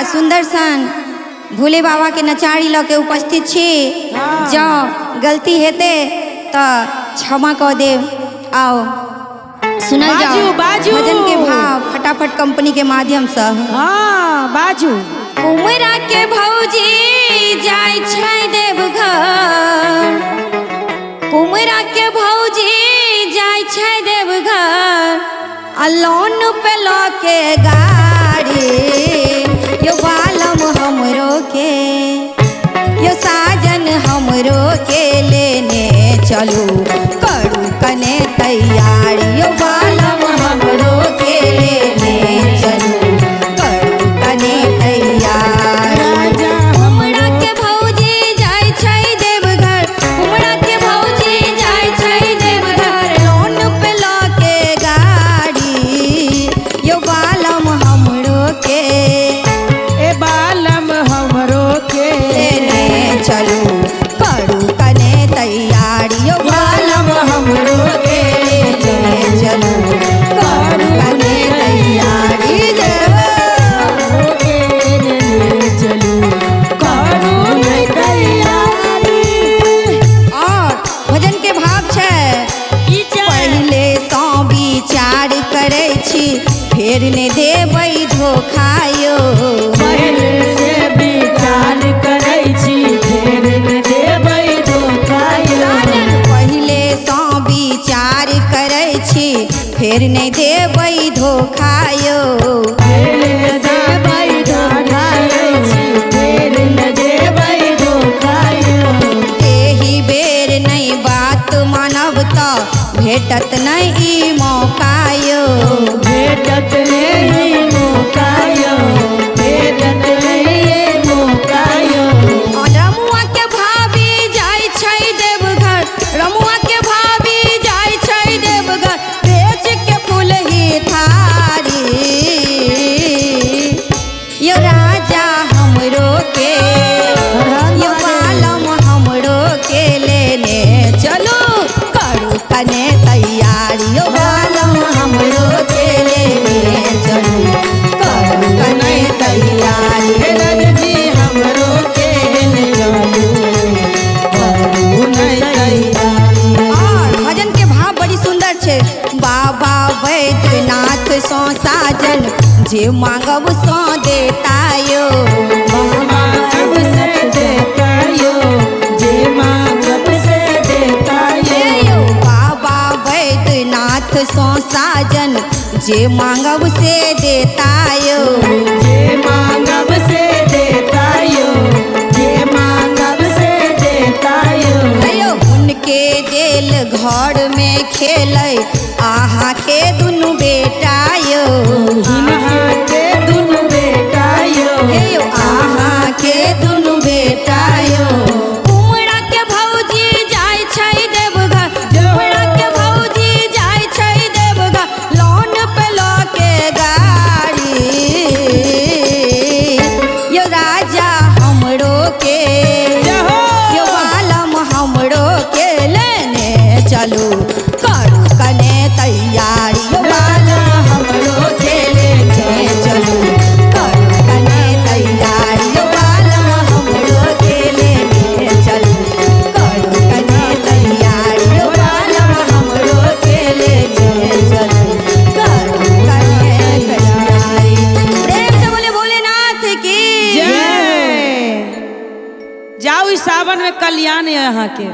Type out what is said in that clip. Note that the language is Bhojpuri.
सुंदर सन भोले बाबा के नचारी ल के उपस्थित छी। जो गलती हेते तो क्षमा कर दे। आओ सुनल जाओ भजन के भाव फटाफट कंपनी के माध्यम से। हाँ बाजू। कुमरा के भौजी जाय छै देवघर, कुमरा के भौजी जाय छै देवघर, अलोन पे लो के गाड़ी यो बालम हमरो के, यो साजन हमरो के लेने चलू करू कने तैयारी, यो बालम हमरो के लेने चलू करू कने तैयारी। कुमरा के भौजी जाय छै देवघर, कुमरा के भौजी जाय छै देवघर, लोन पे लो के गाड़ी यो बालम हमरो के, ए बालम हमरो के लेने चलू करू कने तैयारी, यो बालम हमरो के लेने चलू करू कने तैयारी। और भजन के भाव छै पहले तो विचार करे छी फेर ने देबै धोखायो, पहले से विचार करै छी फेर ने देबै धोखायो, पहले तो विचार करे छी फेर ने देबै धोखायो, फेर ने देबै धोखायो, फेर ने देबै धोखायो। एही बेर नहीं बात मानब तो भेटत नहीं ई मौकायो, भेटत नहीं मौकायो, भेटत नहीं मौकायो। रमुआ के भाभी जाय छै देवघर, रमुआ के भाभी जाय छै देवघर, बेच के फूल ही थारी यो राजा हमरो के, यो बालम हमरो के लेने चलो करू कने तैयारी, यो बालम हमरो के लेने चलो करू कने तैयारी। जी हमरो के ले चलू करू नहीं तैयारी। और भजन के भाव बड़ी सुंदर छे। बाबा वैद्यनाथ सो साजन जे मांगब सो देतायो, मांगब से देतायो, जे मांगब से देतायो। बाबा वैद्यनाथ सो साजन जे मांगब से देतायो, जे मांगब से देतायो, जे मांगब से देतायो। अयो उनके दिल घर में खेलै आहा के दुनु बेटायो, हिनहा के दुनु बेटायो, हेयो आहा के दुनु बेटायो। कुमरा के भौजी जाय छै देवघर, कुमरा के भौजी जाय छै देवघर, लोन पे लो के गाड़ी यो राजा हमरो के, यो बालम हमरो के लेने चलू करू कने तैयारी, यो बालम हमरो के लेने चलू करू कने तैयारी, यो बालम हमरो के लेने चलू करू कने तैयारी, यो बालम हमरो के लेने चलू करू कने तैयारी। प्रेम से बोले भोलेनाथ की जय। जाओ इस सावन में कल्याण है यहाँ के।